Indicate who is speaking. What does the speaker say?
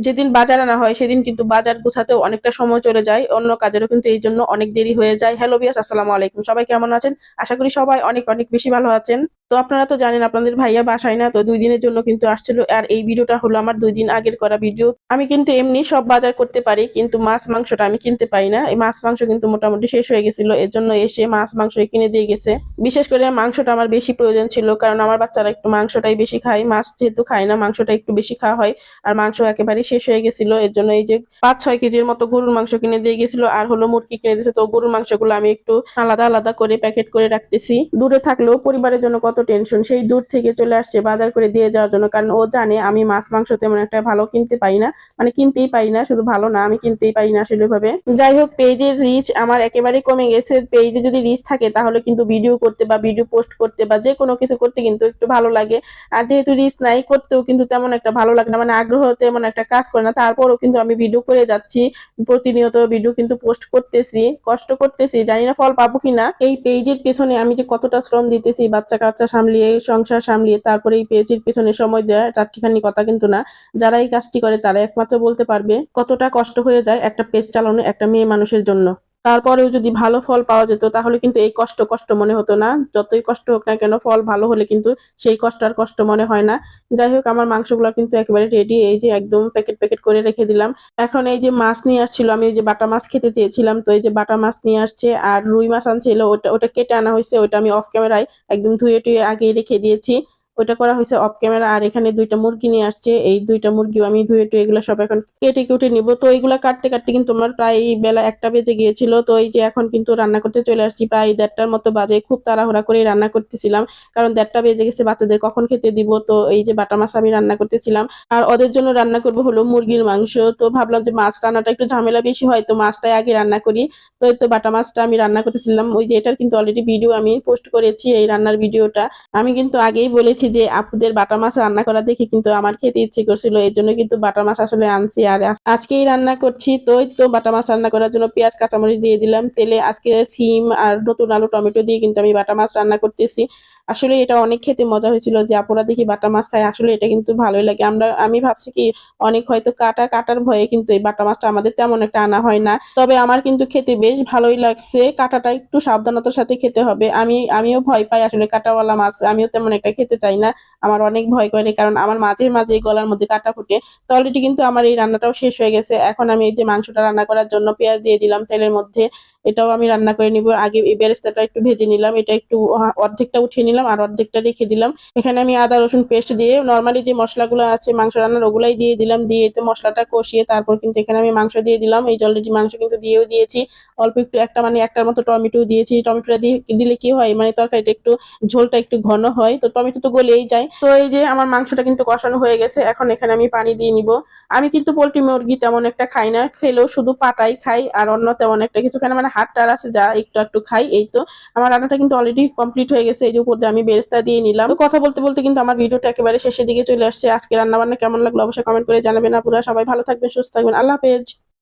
Speaker 1: যেদিন বাজার আনা হয় সেদিন কিন্তু বাজার গোছাতেও অনেকটা সময় চলে যায়, অন্য কাজেরও কিন্তু এই জন্য অনেক দেরি হয়ে যায়। হ্যালো বিয়াস, আসসালামু আলাইকুম, সবাই কেমন আছেন? আশা করি সবাই অনেক অনেক বেশি ভালো আছেন। তো আপনারা তো জানেন আপনাদের ভাইয়া বাসায় না, তো 2 দিনের জন্য কিন্তু আসছিল। আর এই ভিডিওটা হলো আমার 2 দিন আগের করা ভিডিও। আমি কিন্তু এমনি সব বাজার করতে পারি, কিন্তু মাছ মাংসটা আমি কিনতে পারি না। এই মাছ মাংস কিন্তু মোটামুটি শেষ হয়ে গেছিল, এর জন্য এসে মাছ মাংস কিনে দিয়ে গেছে। বিশেষ করে মাংসটা আমার বেশি প্রয়োজন ছিল, কারণ আমার বাচ্চারা একটু মাংসটাই বেশি খায়, মাছ যেহেতু খায় না মাংসটা একটু বেশি খাওয়া হয়। আর মাংস একেবারেই শেষ হয়ে গেছিল, এর জন্য এই যে 5-6 কেজির মতো গরুর মাংস কিনে দিয়ে গেছিল, আর হলো মুরগি কিনে দিয়েছে। তো গরুর মাংসগুলো আমি একটু আলাদা আলাদা করে প্যাকেট করে রাখতেছি। দূরে থাকলেও পরিবারের জন্য কত টেনশন, সেই দূর থেকে চলে আসছে বাজার করে দিয়ে যাওয়ার জন্য, কারণ ও জানে আমি মাছ মাংস তেমন একটা ভালো কিনতে পারি না, মানে কিনতেই পারি না, শুধু ভালো না আমি কিনতেই পারি না আসলে ভাবে। যাই হোক, পেজের রিচ আমার একেবারে কমে গেছে। পেজে যদি রিচ থাকে তাহলে কিন্তু ভিডিও করতে বা ভিডিও পোস্ট করতে বা যে কোনো কিছু করতে কিন্তু একটু ভালো লাগে। আর যেহেতু রিচ নাই, করতেও কিন্তু তেমন একটা ভালো লাগে না, মানে আগ্রহ তেমন একটা কাজ করে না। তারপরও কিন্তু আমি ভিডিও করে যাচ্ছি, প্রতিনিয়ত ভিডিও কিন্তু পোস্ট করতেছি, কষ্ট করতেছি, জানি না ফল পাবো কিনা। এই পেজের পেছনে আমি যে কতটা শ্রম দিতেছি, বাচ্চা কাচ্চা সামলিয়ে সংসার সামলিয়ে তারপরে এই পেজের পেছনে সময় দেওয়া চারটিখানি কথা কিন্তু না। যারা এই কাজটি করে তারা একমাত্র বলতে পারবে কতটা কষ্ট হয়ে যায় একটা পেজ চালানো একটা মেয়ে মানুষের জন্য। তারপরেও যদি ভালো ফল পাওয়া যেত তাহলে কিন্তু এই কষ্ট কষ্ট মনে হতো না। যতই কষ্ট হোক না কেন, ফল ভালো হলে কিন্তু সেই কষ্ট আর কষ্ট মনে হয় না। যাই হোক, আমার মাংসগুলো কিন্তু একেবারে রেডি, এই যে একদম প্যাকেট প্যাকেট করে রেখে দিলাম। এখন এই যে মাছ নিয়ে আসছিল, আমি ওই যে বাটা মাছ খেতে চেয়েছিলাম, তো এই যে বাটা মাছ নিয়ে আসছে আর রুই মাছ আনছিল, ওটা ওটা কেটে আনা হয়েছে, ওটা আমি অফ ক্যামেরায় একদম ধুয়ে টুয়ে আগেই রেখে দিয়েছি। ওইটা করা হয়েছে অফ ক্যামেরা। আর এখানে 2টা মুরগি নিয়ে আসছে, এই 2টা মুরগিও আমি ধুয়ে টুয়ে এগুলো সব এখন কেটে কুটে নিব। তো এইগুলা কাটতে কাটতে কিন্তু আমার প্রায় বেলা 1টা বেজে গিয়েছিল। তো এই যে এখন কিন্তু রান্না করতে চলে আসছি, প্রায় 1:30টার মতো বাজে। খুব তাড়াহুড়া করে রান্না করতেছিলাম, কারণ 1:30টা বেজে গেছে, বাচ্চাদের কখন খেতে দিব। তো এই যে বাটা মাছ আমি রান্না করতেছিলাম, আর ওদের জন্য রান্না করবো হলো মুরগির মাংস। তো ভাবলাম যে মাছ রান্নাটা একটু ঝামেলা বেশি হয়, তো মাছটাই আগে রান্না করি। তো এই তো বাটা মাছটা আমি রান্না করতেছিলাম। ওই যে এটার কিন্তু অলরেডি ভিডিও আমি পোস্ট করেছি, এই রান্নার ভিডিওটা। আমি কিন্তু আগেই বলেছি যে আপুদের বাটা মাছ রান্না করা দেখে কিন্তু আমার খেতে ইচ্ছে করছিল, এই জন্য কিন্তু বাটা মাছ আসলে আনছি আর আজকেই রান্না করছি। তো এই তো বাটা মাছ রান্না করার জন্য পেঁয়াজ কাঁচামরিচ দিয়ে দিলাম তেলে। আজকে সিম আর নতুন আলু টমেটো দিয়ে কিন্তু আমি বাটা মাছ রান্না করতেছি। আসলে এটা অনেক খেতে মজা হয়েছিল, যে আপুরা দেখি বাটা মাছ খায়, আসলে এটা কিন্তু ভালোই লাগে। আমি ভাবছি কি অনেক হয়তো কাটার ভয়ে কিন্তু এই বাটা মাছটা আমাদের তেমন একটা আনা হয় না, তবে আমার কিন্তু খেতে বেশ ভালোই লাগছে। কাটাটা একটু সাবধানতার সাথে খেতে হবে। আমিও ভয় পাই আসলে কাটাওয়ালা মাছ, আমিও তেমন একটা খেতে চাই না, আমার অনেক ভয় করে, কারণ আমার মাঝে মাঝে গলার মধ্যে কাটা ফুটে। তো অলরেডি কিন্তু আমার এই রান্নাটাও শেষ হয়ে গেছে। এখন আমি এই যে মাংসটা রান্না করার জন্য পেঁয়াজ দিয়ে দিলাম তেলের মধ্যে, এটাও আমি রান্না করে নিব। আগে এই বেরেস্তাটা একটু ভেজে নিলাম, এটা একটু অর্ধেকটা উঠিয়ে নিলাম আর অর্ধেকটা রেখে দিলাম। এখানে আমি আদা রসুন পেস্ট দিয়ে নর্মালি যে মশলাগুলো আছে মাংস রান্নার ওগুলাই দিয়ে দিলাম, দিয়ে তো মশলাটা কষিয়ে তারপর কিন্তু এখানে আমি মাংস দিয়ে দিলাম। এই যে অলরেডি মাংস কিন্তু দিয়েও দিয়েছি, অল্প একটু একটা মানে একটার মতো টমেটো দিয়েছি। টমেটোটা দিয়ে দিলে কি হয়, মানে তরকারিটা একটু ঝোলটা একটু ঘন হয়, তো টমেটো তো গলেই যায়। তো এই যে আমার মাংসটা কিন্তু কষানো হয়ে গেছে, এখন এখানে আমি পানি দিয়ে নিব। আমি কিন্তু পোল্ট্রি মুরগি তেমন একটা খাই না, খেলেও শুধু পাটাই খাই, আর অন্য তেমন একটা কিছু খাই না, মানে হাড় টাড় আছে যা একটু একটু খাই। এই তো আমার রান্নাটা কিন্তু অলরেডি কমপ্লিট হয়ে গেছে। এই যে উপর দিয়ে আমি বেরেস্তা দিয়ে নিলাম। তো কথা বলতে বলতে কিন্তু আমার ভিডিওটা একেবারে শেষের দিকে চলে আসছে। আজকে রান্না বান্না কেমন লাগলো অবশ্যই কমেন্ট করে জানাবেন। আপনারা সবাই ভালো থাকবেন, সুস্থ থাকবেন, আল্লাহ হাফেজ।